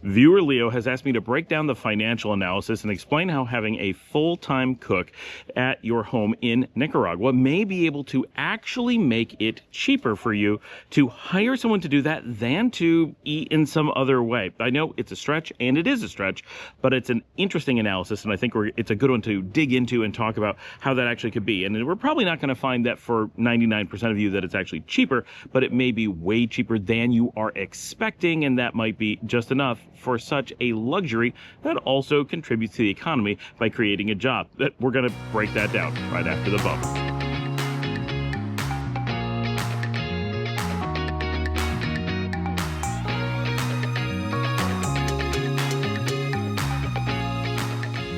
Viewer Leo has asked me to break down the financial analysis and explain how having a full-time cook at your home in Nicaragua may be able to actually make it cheaper for you to hire someone to do that than to eat in some other way. I know it's a stretch, and it is a stretch, but it's an interesting analysis, and I think it's a good one to dig into and talk about how that actually could be. And we're probably not going to find that for 99% of you that it's actually cheaper, but it may be way cheaper than you are expecting, and that might be just enough for such a luxury that also contributes to the economy by creating a job. We're going to break that down right after the bump.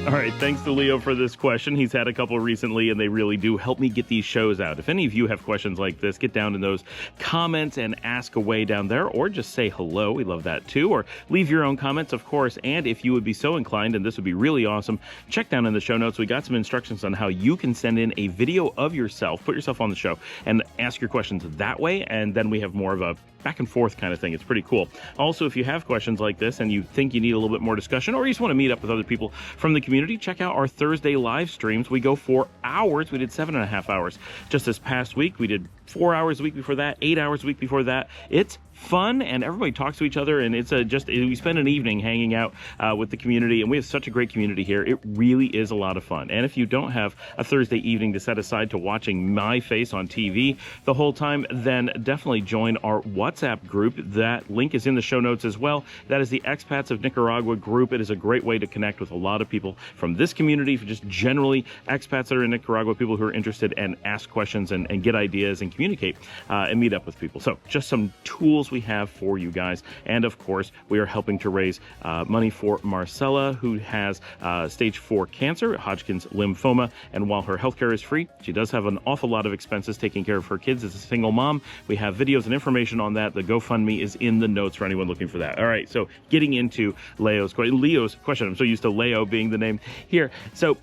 All right, thanks to Leo for this question. He's had a couple recently, and they really do help me get these shows out. If any of you have questions like this, get down in those comments and ask away down there, or just say hello. We love that too. Or leave your own comments, of course. And if you would be so inclined, and this would be really awesome, check down in the show notes. We got some instructions on how you can send in a video of yourself, put yourself on the show, and ask your questions that way. And then we have more of a back and forth kind of thing. It's pretty cool. Also, if you have questions like this and you think you need a little bit more discussion, or you just want to meet up with other people from the community, check out our Thursday live streams. We go for hours. We did 7.5 hours just this past week. We did 4 hours a week before that, 8 hours a week before that. It's fun, and everybody talks to each other, and it's we spend an evening hanging out with the community, and we have such a great community here. It really is a lot of fun. And if you don't have a Thursday evening to set aside to watching my face on TV the whole time, then definitely join our WhatsApp group. That link is in the show notes as well. That is the Expats of Nicaragua group. It is a great way to connect with a lot of people from this community, for just generally expats that are in Nicaragua, people who are interested, and ask questions and get ideas and communicate and meet up with people. So just some tools we have for you guys. And of course, we are helping to raise money for Marcela, who has stage 4 cancer, Hodgkin's lymphoma. And while her healthcare is free, she does have an awful lot of expenses taking care of her kids as a single mom. We have videos and information on that. The GoFundMe is in the notes for anyone looking for that. All right, so getting into Leo's question. I'm so used to Leo being the name here. So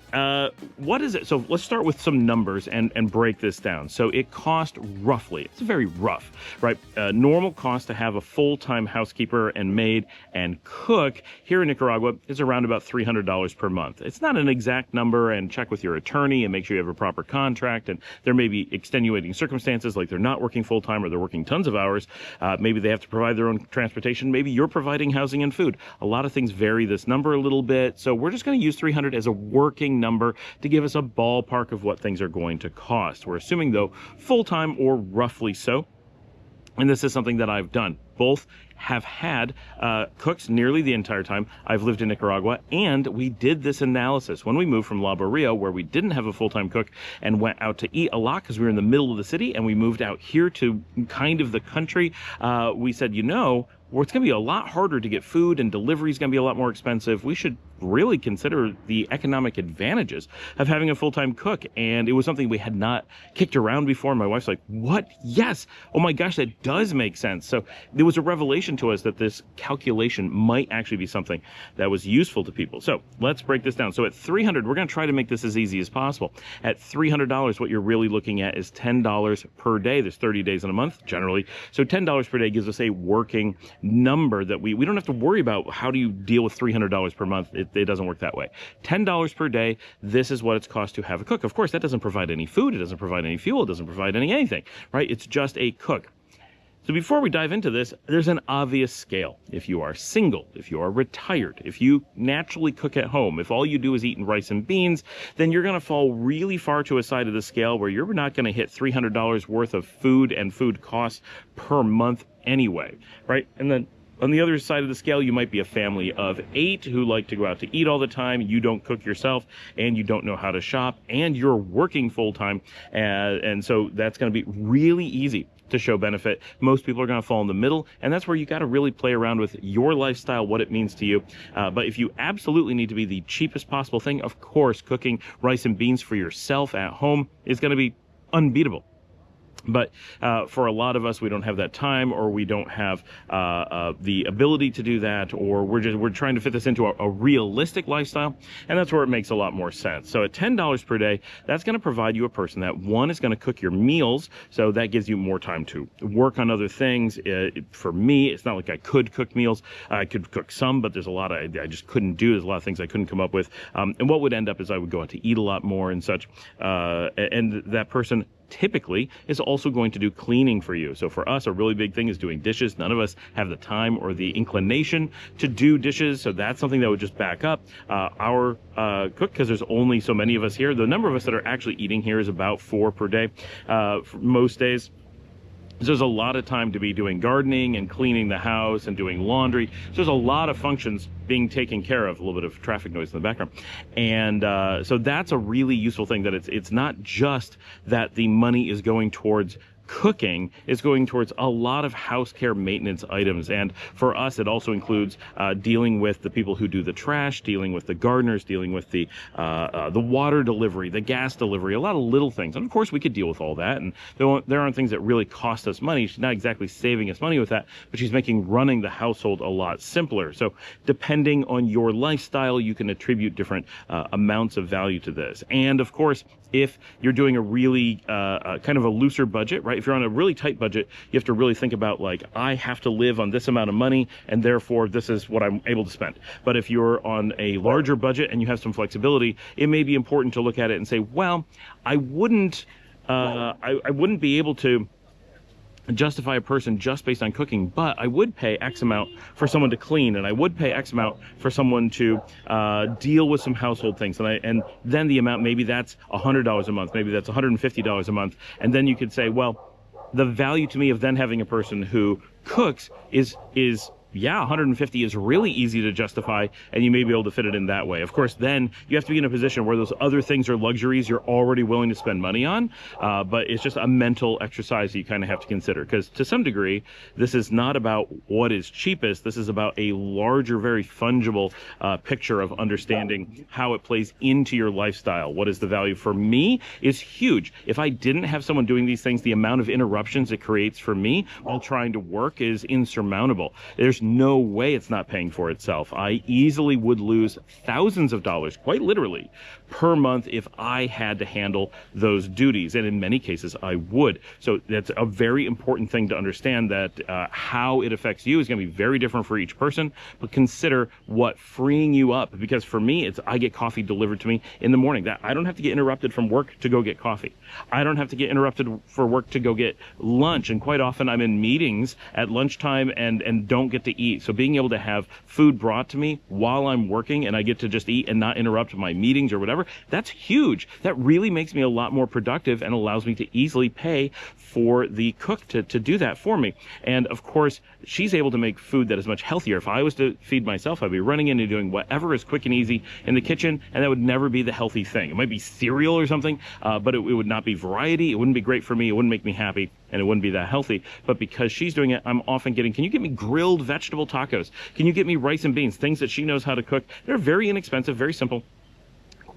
what is it? So let's start with some numbers and break this down. So it cost roughly, it's very rough, right? Normal cost to have a full-time housekeeper and maid and cook here in Nicaragua is around about $300 per month. It's not an exact number, and check with your attorney and make sure you have a proper contract, and there may be extenuating circumstances like they're not working full-time or they're working tons of hours. Maybe they have to provide their own transportation. Maybe you're providing housing and food. A lot of things vary this number a little bit, so we're just going to use 300 as a working number to give us a ballpark of what things are going to cost. We're assuming, though, full-time or roughly so. And this is something that I've done. Both have had cooks nearly the entire time I've lived in Nicaragua, and we did this analysis when we moved from La Barria, where we didn't have a full-time cook, and went out to eat a lot because we were in the middle of the city, and we moved out here to kind of the country. We said, it's going to be a lot harder to get food, and delivery is going to be a lot more expensive. We should really consider the economic advantages of having a full-time cook. And it was something we had not kicked around before. My wife's like, what? Yes. Oh my gosh, that does make sense. So there was a revelation to us that this calculation might actually be something that was useful to people. So let's break this down. So at $300, we're going to try to make this as easy as possible. At $300, what you're really looking at is $10 per day. There's 30 days in a month generally. So $10 per day gives us a working number that we don't have to worry about how do you deal with $300 per month. It doesn't work that way. $10 per day, this is what it's cost to have a cook. Of course, that doesn't provide any food, it doesn't provide any fuel, it doesn't provide anything, right? It's just a cook. So before we dive into this, there's an obvious scale. If you are single, if you are retired, if you naturally cook at home, if all you do is eat rice and beans, then you're going to fall really far to a side of the scale where you're not going to hit $300 worth of food and food costs per month anyway, right? And then on the other side of the scale, you might be a family of 8 who like to go out to eat all the time. You don't cook yourself, and you don't know how to shop, and you're working full-time. And so that's going to be really easy to show benefit. Most people are going to fall in the middle, and that's where you got to really play around with your lifestyle, what it means to you. But if you absolutely need to be the cheapest possible thing, of course, cooking rice and beans for yourself at home is going to be unbeatable. But for a lot of us, we don't have that time, or we don't have the ability to do that, or we're trying to fit this into a realistic lifestyle, and that's where it makes a lot more sense. So at $10 per day, that's going to provide you a person that, one, is going to cook your meals, so that gives you more time to work on other things. For me, it's not like I could cook meals. I could cook some, but there's a lot I just couldn't do. There's a lot of things I couldn't come up with, and what would end up is I would go out to eat a lot more and such, and that person typically is also going to do cleaning for you. So for us, a really big thing is doing dishes. None of us have the time or the inclination to do dishes, so that's something that would just back up our cook, because there's only so many of us here. The number of us that are actually eating here is about 4 per day for most days. So there's a lot of time to be doing gardening and cleaning the house and doing laundry. So there's a lot of functions being taken care of. A little bit of traffic noise in the background. And so that's a really useful thing, that it's not just that the money is going towards cooking, is going towards a lot of house care maintenance items. And for us, it also includes dealing with the people who do the trash, dealing with the gardeners, dealing with the water delivery, the gas delivery, a lot of little things. And of course, we could deal with all that. And there aren't things that really cost us money. She's not exactly saving us money with that, but she's making running the household a lot simpler. So depending on your lifestyle, you can attribute different amounts of value to this. And of course, if you're doing a really kind of a looser budget, right? If you're on a really tight budget, you have to really think about, like, I have to live on this amount of money, and therefore this is what I'm able to spend. But if you're on a larger budget and you have some flexibility, it may be important to look at it and say, well, I wouldn't be able to justify a person just based on cooking, but I would pay X amount for someone to clean, and I would pay X amount for someone to deal with some household things, and then the amount, maybe that's $100 a month, maybe that's $150 a month, and then you could say, well, the value to me of then having a person who cooks is yeah, 150 is really easy to justify, and you may be able to fit it in that way. Of course, then you have to be in a position where those other things are luxuries you're already willing to spend money on, but it's just a mental exercise you kind of have to consider, because to some degree, this is not about what is cheapest. This is about a larger, very fungible picture of understanding how it plays into your lifestyle. What is the value? For me, is huge. If I didn't have someone doing these things, the amount of interruptions it creates for me while trying to work is insurmountable. There's no way it's not paying for itself. I easily would lose thousands of dollars, quite literally, per month if I had to handle those duties, and in many cases I would. So that's a very important thing to understand, that how it affects you is going to be very different for each person, but consider what freeing you up, because for me, it's I get coffee delivered to me in the morning. That I don't have to get interrupted from work to go get coffee. I don't have to get interrupted for work to go get lunch, and quite often I'm in meetings at lunchtime and don't get to eat. So being able to have food brought to me while I'm working, and I get to just eat and not interrupt my meetings or whatever, that's huge. That really makes me a lot more productive and allows me to easily pay for the cook to do that for me. And of course, she's able to make food that is much healthier. If I was to feed myself, I'd be running in and doing whatever is quick and easy in the kitchen, and that would never be the healthy thing. It might be cereal or something, but it would not be variety. It wouldn't be great for me. It wouldn't make me happy, and it wouldn't be that healthy. But because she's doing it, I'm often getting, can you get me grilled vegetable tacos? Can you get me rice and beans? Things that she knows how to cook. They're very inexpensive, very simple.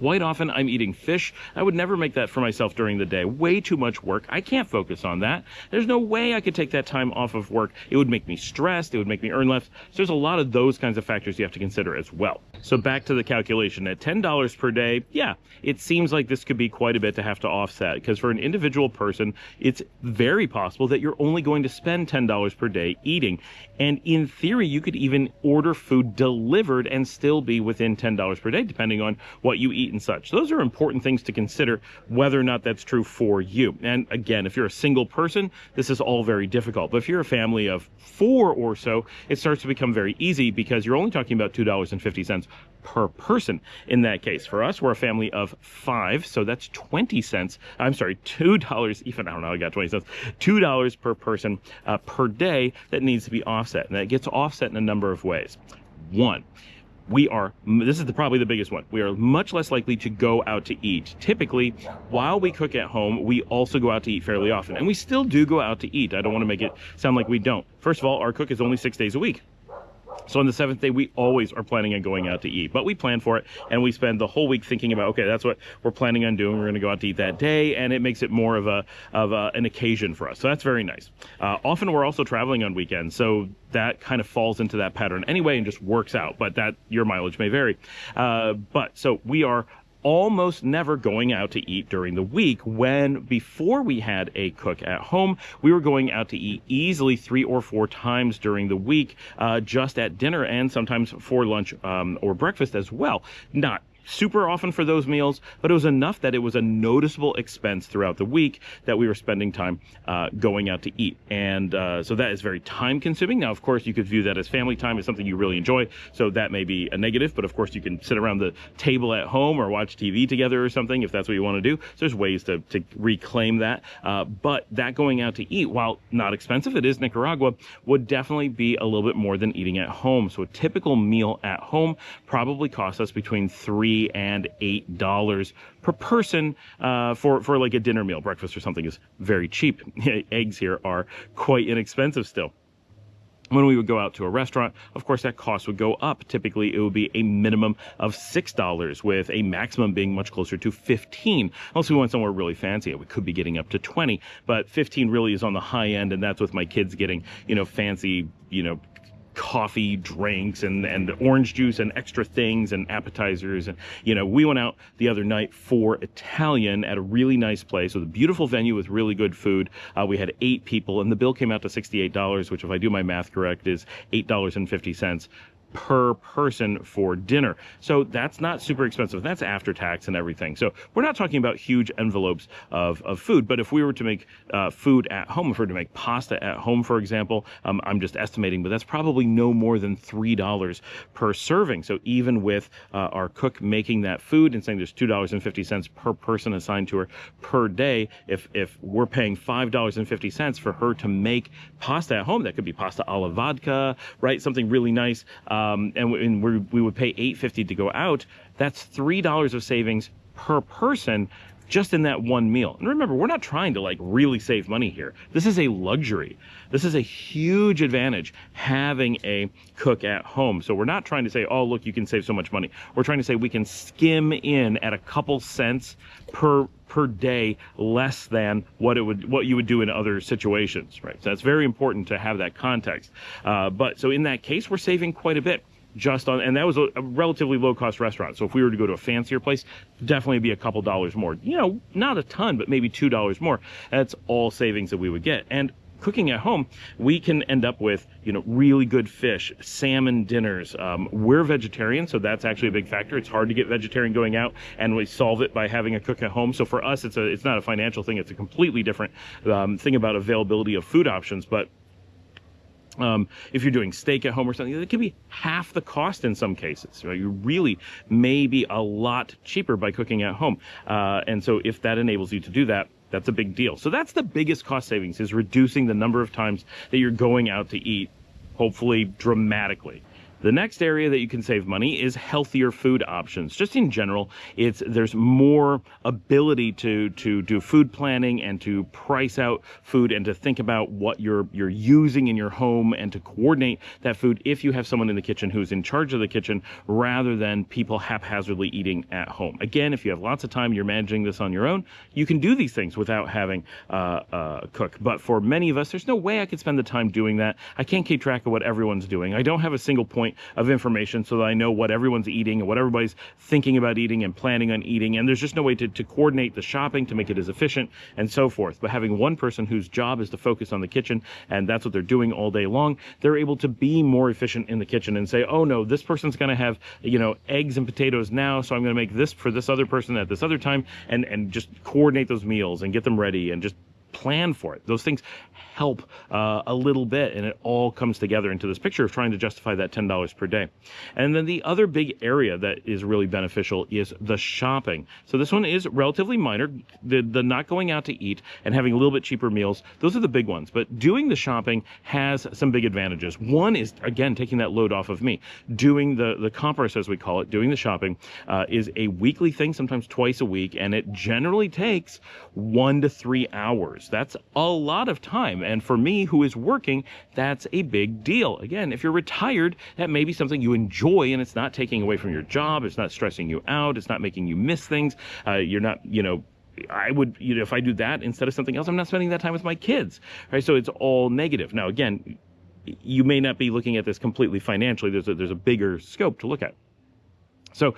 Quite often I'm eating fish. I would never make that for myself during the day. Way too much work. I can't focus on that. There's no way I could take that time off of work. It would make me stressed. It would make me earn less. So there's a lot of those kinds of factors you have to consider as well. So back to the calculation. At $10 per day, yeah, it seems like this could be quite a bit to have to offset, because for an individual person, it's very possible that you're only going to spend $10 per day eating. And in theory, you could even order food delivered and still be within $10 per day, depending on what you eat and such. Those are important things to consider, whether or not that's true for you. And again, if you're a single person, this is all very difficult. But if you're a family of 4 or so, it starts to become very easy, because you're only talking about $2.50 per person in that case. For us, we're a family of 5, so that's 20 cents. I'm sorry, $2, even I don't know, I got 20 cents. $2 per person per day that needs to be offset. And that gets offset in a number of ways. One, this is probably the biggest one. We are much less likely to go out to eat. Typically, while we cook at home, we also go out to eat fairly often. And we still do go out to eat. I don't want to make it sound like we don't. First of all, our cook is only 6 days a week. So on the 7th day, we always are planning on going out to eat, but we plan for it and we spend the whole week thinking about, okay, that's what we're planning on doing. We're going to go out to eat that day, and it makes it more of an occasion for us. So that's very nice. Often we're also traveling on weekends, so that kind of falls into that pattern anyway and just works out, but that your mileage may vary. But so we are almost never going out to eat during the week, when before we had a cook at home, we were going out to eat easily 3 or 4 times during the week, just at dinner and sometimes for lunch or breakfast as well. Not super often for those meals, but it was enough that it was a noticeable expense throughout the week that we were spending time going out to eat. And so that is very time consuming. Now, of course, you could view that as family time, as something you really enjoy, so that may be a negative, but of course you can sit around the table at home or watch TV together or something if that's what you want to do. So there's ways to reclaim that. But that going out to eat, while not expensive, it is Nicaragua, would definitely be a little bit more than eating at home. So a typical meal at home probably costs us between $3 and $8 per person for like a dinner meal. Breakfast or something is very cheap. Eggs here are quite inexpensive still. When we would go out to a restaurant, of course, that cost would go up. Typically, it would be a minimum of $6, with a maximum being much closer to $15. Unless we went somewhere really fancy, we could be getting up to $20, but $15 really is on the high end, and that's with my kids getting, fancy, coffee, drinks, and orange juice and extra things and appetizers. And we went out the other night for Italian at a really nice place with a beautiful venue with really good food. We had 8 people, and the bill came out to $68, which, if I do my math correct, is $8.50 per person for dinner. So that's not super expensive. That's after tax and everything. So we're not talking about huge envelopes of food, but if we were to make food at home, if we were to make pasta at home, for example, I'm just estimating, but that's probably no more than $3 per serving. So even with our cook making that food and saying there's $2.50 per person assigned to her per day, if we're paying $5.50 for her to make pasta at home, that could be pasta alla vodka, right? Something really nice. And we would pay $8.50 to go out. That's $3 of savings per person just in that one meal. And remember, we're not trying to really save money here. This is a luxury. This is a huge advantage, having a cook at home. So we're not trying to say, oh, look, you can save so much money. We're trying to say we can skim in at a couple cents per day less than what you would do in other situations, right? So that's very important to have that context. But so in that case, we're saving quite a bit. And that was a relatively low-cost restaurant. So if we were to go to a fancier place, definitely be a couple dollars more. Not a ton, but maybe $2 more. That's all savings that we would get. And cooking at home, we can end up with, really good fish, salmon dinners. We're vegetarian, so that's actually a big factor. It's hard to get vegetarian going out, and we solve it by having a cook at home. So for us, it's not a financial thing. It's a completely different thing about availability of food options. But if you're doing steak at home or something, it can be half the cost in some cases, right? You really may be a lot cheaper by cooking at home. And so if that enables you to do that, that's a big deal. So that's the biggest cost savings, is reducing the number of times that you're going out to eat, hopefully dramatically. The next area that you can save money is healthier food options. Just in general, there's more ability to do food planning and to price out food and to think about what you're using in your home and to coordinate that food if you have someone in the kitchen who's in charge of the kitchen, rather than people haphazardly eating at home. Again, if you have lots of time and you're managing this on your own, you can do these things without having a cook. But for many of us, there's no way I could spend the time doing that. I can't keep track of what everyone's doing. I don't have a single point of information so that I know what everyone's eating and what everybody's thinking about eating and planning on eating, and there's just no way to coordinate the shopping to make it as efficient and so forth. But having one person whose job is to focus on the kitchen, and that's what they're doing all day long, they're able to be more efficient in the kitchen and say, oh no, this person's going to have eggs and potatoes now, so I'm going to make this for this other person at this other time, and just coordinate those meals and get them ready and just plan for it. Those things help a little bit, and it all comes together into this picture of trying to justify that $10 per day. And then the other big area that is really beneficial is the shopping. So this one is relatively minor. The not going out to eat and having a little bit cheaper meals, those are the big ones. But doing the shopping has some big advantages. One is, again, taking that load off of me. Doing the compras, as we call it, doing the shopping is a weekly thing, sometimes twice a week, and it generally takes 1 to 3 hours. hours. That's a lot of time. And for me, who is working, that's a big deal. Again, if you're retired, that may be something you enjoy and it's not taking away from your job. It's not stressing you out. It's not making you miss things. You're not, I would, if I do that instead of something else, I'm not spending that time with my kids, right? So it's all negative. Now, again, you may not be looking at this completely financially. There's a bigger scope to look at. So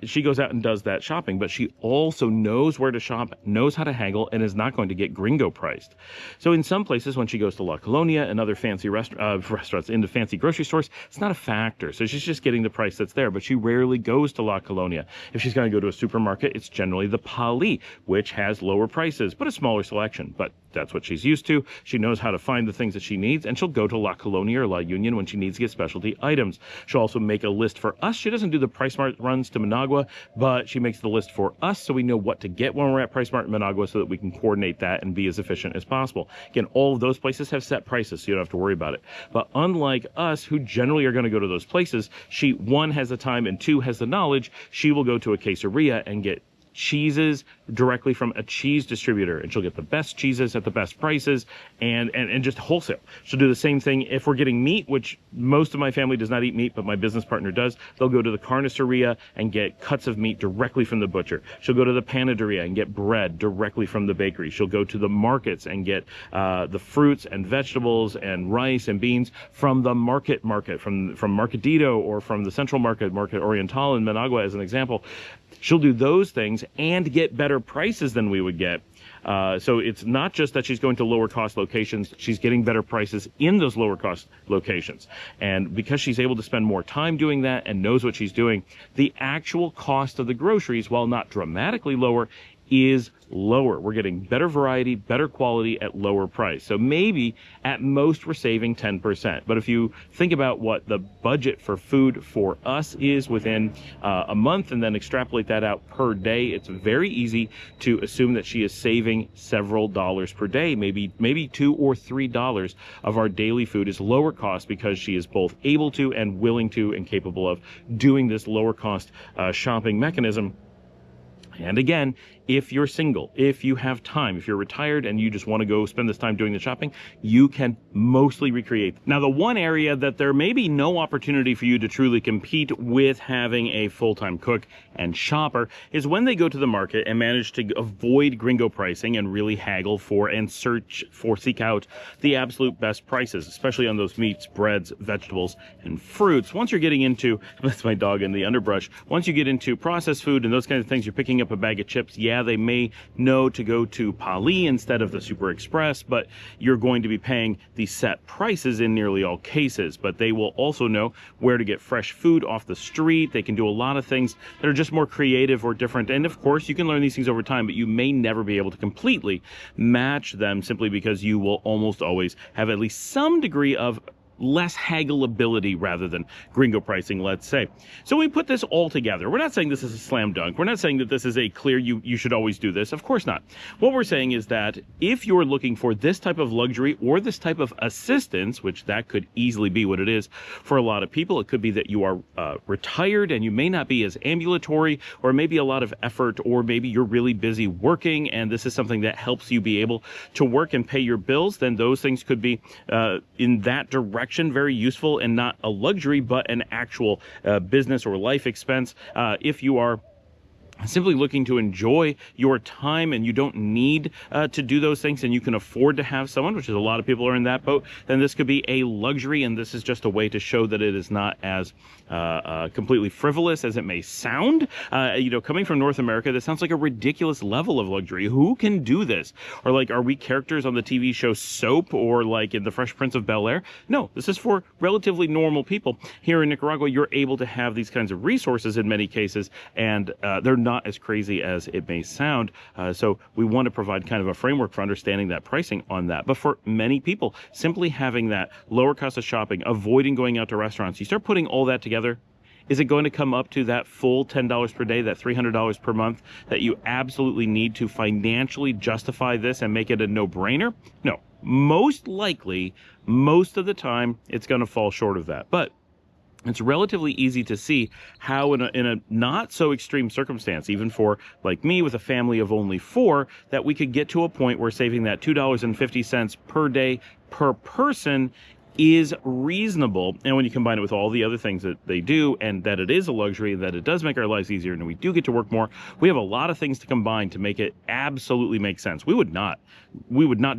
she goes out and does that shopping, but she also knows where to shop, knows how to haggle, and is not going to get gringo priced. So in some places, when she goes to La Colonia and other fancy restaurants, into fancy grocery stores, it's not a factor. So she's just getting the price that's there, but she rarely goes to La Colonia. If she's going to go to a supermarket, it's generally the Pali, which has lower prices, but a smaller selection. But that's what she's used to. She knows how to find the things that she needs, and she'll go to La Colonia or La Union when she needs to get specialty items. She'll also make a list for us. She doesn't do the Price Mart runs to Managua, but she makes the list for us so we know what to get when we're at Price Mart in Managua so that we can coordinate that and be as efficient as possible. Again, all of those places have set prices, so you don't have to worry about it. But unlike us, who generally are going to go to those places, she, one, has the time, and two, has the knowledge. She will go to a queseria and get cheeses directly from a cheese distributor, and she'll get the best cheeses at the best prices and just wholesale. She'll do the same thing if we're getting meat, which most of my family does not eat meat, but my business partner does. They'll go to the carniceria and get cuts of meat directly from the butcher. She'll go to the panaderia and get bread directly from the bakery. She'll go to the markets and get the fruits and vegetables and rice and beans from the market, from Mercadito or from the Central Market Oriental in Managua, as an example. She'll do those things and get better prices than we would get. So it's not just that she's going to lower cost locations, she's getting better prices in those lower cost locations. And because she's able to spend more time doing that and knows what she's doing, the actual cost of the groceries, while not dramatically lower, is lower. We're getting better variety, better quality at lower price. So maybe at most we're saving 10%. But if you think about what the budget for food for us is within a month and then extrapolate that out per day, it's very easy to assume that she is saving several dollars per day. Maybe $2 or $3 of our daily food is lower cost because she is both able to and willing to and capable of doing this lower cost shopping mechanism. And again, if you're single, if you have time, if you're retired and you just want to go spend this time doing the shopping, you can mostly recreate. Now, the one area that there may be no opportunity for you to truly compete with having a full-time cook and shopper is when they go to the market and manage to avoid gringo pricing and really haggle for and seek out the absolute best prices, especially on those meats, breads, vegetables, and fruits. Once you're getting into, that's my dog in the underbrush, once you get into processed food and those kinds of things, you're picking up a bag of chips. Yeah, they may know to go to Pali instead of the Super Express, but you're going to be paying the set prices in nearly all cases. But they will also know where to get fresh food off the street. They can do a lot of things that are just more creative or different. And of course, you can learn these things over time, but you may never be able to completely match them simply because you will almost always have at least some degree of less haggleability rather than gringo pricing, let's say. So we put this all together. We're not saying this is a slam dunk. We're not saying that this is a clear you should always do this. Of course not. What we're saying is that if you're looking for this type of luxury or this type of assistance, which that could easily be what it is for a lot of people, it could be that you are retired and you may not be as ambulatory, or maybe a lot of effort, or maybe you're really busy working and this is something that helps you be able to work and pay your bills, then those things could be in that direction very useful and not a luxury, but an actual business or life expense. If you are simply looking to enjoy your time and you don't need to do those things and you can afford to have someone, which is a lot of people are in that boat, then this could be a luxury, and this is just a way to show that it is not as completely frivolous as it may sound. Coming from North America, this sounds like a ridiculous level of luxury. Who can do this? Or like, are we characters on the TV show Soap or like in The Fresh Prince of Bel-Air? No, this is for relatively normal people. Here in Nicaragua, you're able to have these kinds of resources in many cases, and they're not as crazy as it may sound. So we want to provide kind of a framework for understanding that pricing on that. But for many people, simply having that lower cost of shopping, avoiding going out to restaurants, you start putting all that together, is it going to come up to that full $10 per day, that $300 per month that you absolutely need to financially justify this and make it a no-brainer? No. Most likely, most of the time, it's going to fall short of that. But it's relatively easy to see how in a not so extreme circumstance, even for like me with a family of only 4, that we could get to a point where saving that $2.50 per day per person is reasonable. And when you combine it with all the other things that they do, and that it is a luxury, that it does make our lives easier, and we do get to work more, we have a lot of things to combine to make it absolutely make sense. We would not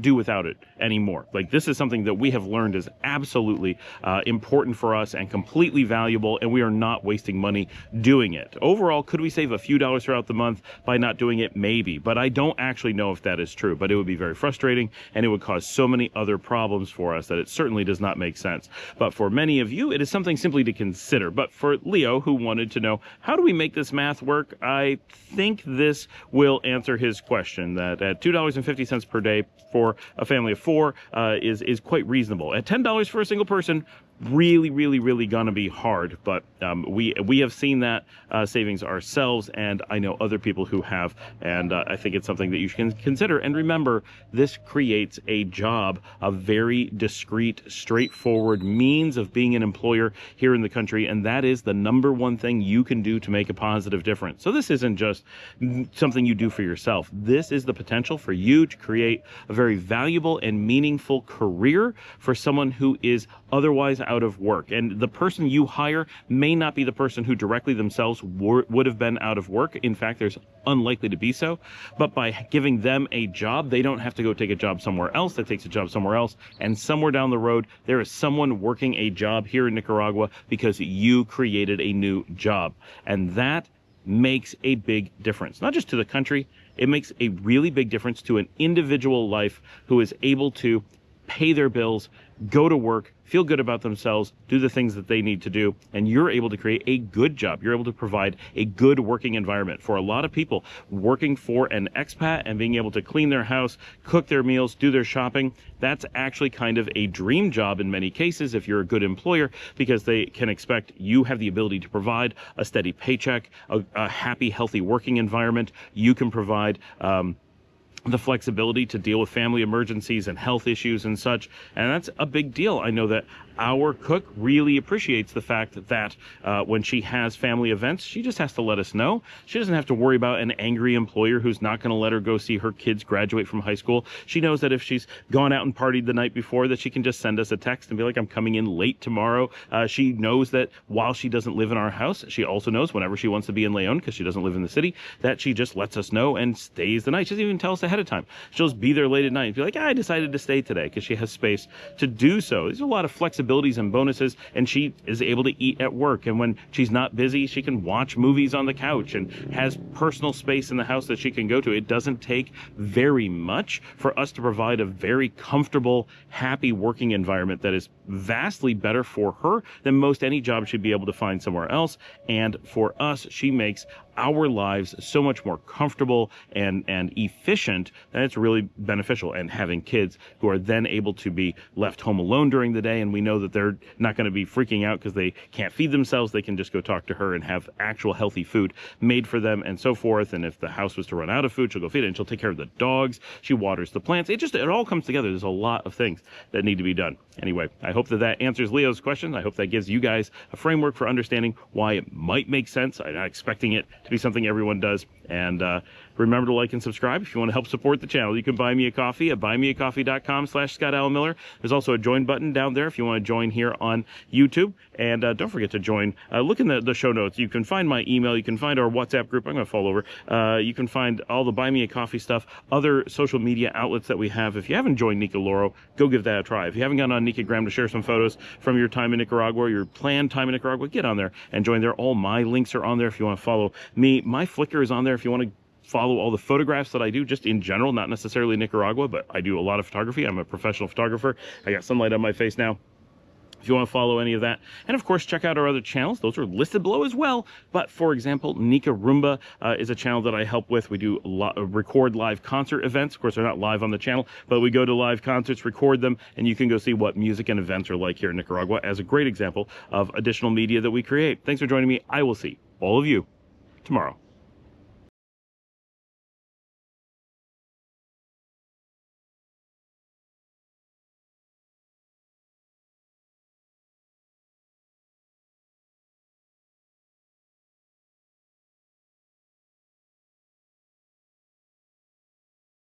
do without it anymore. Like, this is something that we have learned is absolutely important for us and completely valuable, and we are not wasting money doing it. Overall, could we save a few dollars throughout the month by not doing it? Maybe, but I don't actually know if that is true. But it would be very frustrating, and it would cause so many other problems for us that it certainly does not make sense. But for many of you, it is something simply to consider. But for Leo, who wanted to know, how do we make this math work? I think this will answer his question, that at $2.50 per day for a family of 4 is quite reasonable. At $10 for a single person, really gonna be hard, but we have seen that savings ourselves, and I know other people who have, and I think it's something that you should consider. And remember, this creates a job, a very discreet, straightforward means of being an employer here in the country, and that is the #1 thing you can do to make a positive difference. So this isn't just something you do for yourself. This is the potential for you to create a very valuable and meaningful career for someone who is otherwise out of work. And the person you hire may not be the person who directly themselves would have been out of work. In fact, there's unlikely to be so. But by giving them a job, they don't have to go take a job somewhere else. That takes a job somewhere else. And somewhere down the road, there is someone working a job here in Nicaragua because you created a new job. And that makes a big difference, not just to the country. It makes a really big difference to an individual life who is able to pay their bills, go to work, feel good about themselves, do the things that they need to do, and you're able to create a good job. You're able to provide a good working environment. For a lot of people, working for an expat and being able to clean their house, cook their meals, do their shopping, that's actually kind of a dream job in many cases if you're a good employer, because they can expect you have the ability to provide a steady paycheck, a happy, healthy working environment. You can provide the flexibility to deal with family emergencies and health issues and such, and that's a big deal. I know that our cook really appreciates the fact that when she has family events, she just has to let us know. She doesn't have to worry about an angry employer who's not going to let her go see her kids graduate from high school. She knows that if she's gone out and partied the night before, that she can just send us a text and be like, I'm coming in late tomorrow. She knows that while she doesn't live in our house, she also knows whenever she wants to be in Leon, because she doesn't live in the city, that she just lets us know and stays the night. She doesn't even tell us ahead of time. She'll just be there late at night and be like, I decided to stay today, because she has space to do so. There's a lot of flexibilities and bonuses, and she is able to eat at work. And when she's not busy, she can watch movies on the couch and has personal space in the house that she can go to. It doesn't take very much for us to provide a very comfortable, happy working environment that is vastly better for her than most any job she'd be able to find somewhere else. And for us, she makes our lives so much more comfortable and efficient that it's really beneficial. And having kids who are then able to be left home alone during the day, and we know that they're not going to be freaking out because they can't feed themselves, they can just go talk to her and have actual healthy food made for them and so forth. And if the house was to run out of food, she'll go feed it, and she'll take care of the dogs. She waters the plants. It all comes together. There's a lot of things that need to be done. Anyway, I hope that answers Leo's question. I hope that gives you guys a framework for understanding why it might make sense. I'm not expecting it to be something everyone does. And remember to like and subscribe. If you want to help support the channel, you can buy me a coffee at buymeacoffee.com/ScottAlanMiller. There's also a join button down there if you want to join here on YouTube. And don't forget to join. Look in the show notes. You can find my email. You can find our WhatsApp group. I'm going to fall over. You can find all the Buy Me a Coffee stuff, other social media outlets that we have. If you haven't joined Nika Loro, go give that a try. If you haven't gone on Nikagram to share some photos from your time in Nicaragua, or your planned time in Nicaragua, get on there and join there. All my links are on there if you want to follow me. My Flickr is on there if you want to follow all the photographs that I do just in general, not necessarily Nicaragua, but I do a lot of photography. I'm a professional photographer. I got sunlight on my face now. If you want to follow any of that. And of course, check out our other channels. Those are listed below as well. But for example, Nika Roomba is a channel that I help with. We do record live concert events. Of course, they're not live on the channel, but we go to live concerts, record them, and you can go see what music and events are like here in Nicaragua as a great example of additional media that we create. Thanks for joining me. I will see all of you tomorrow.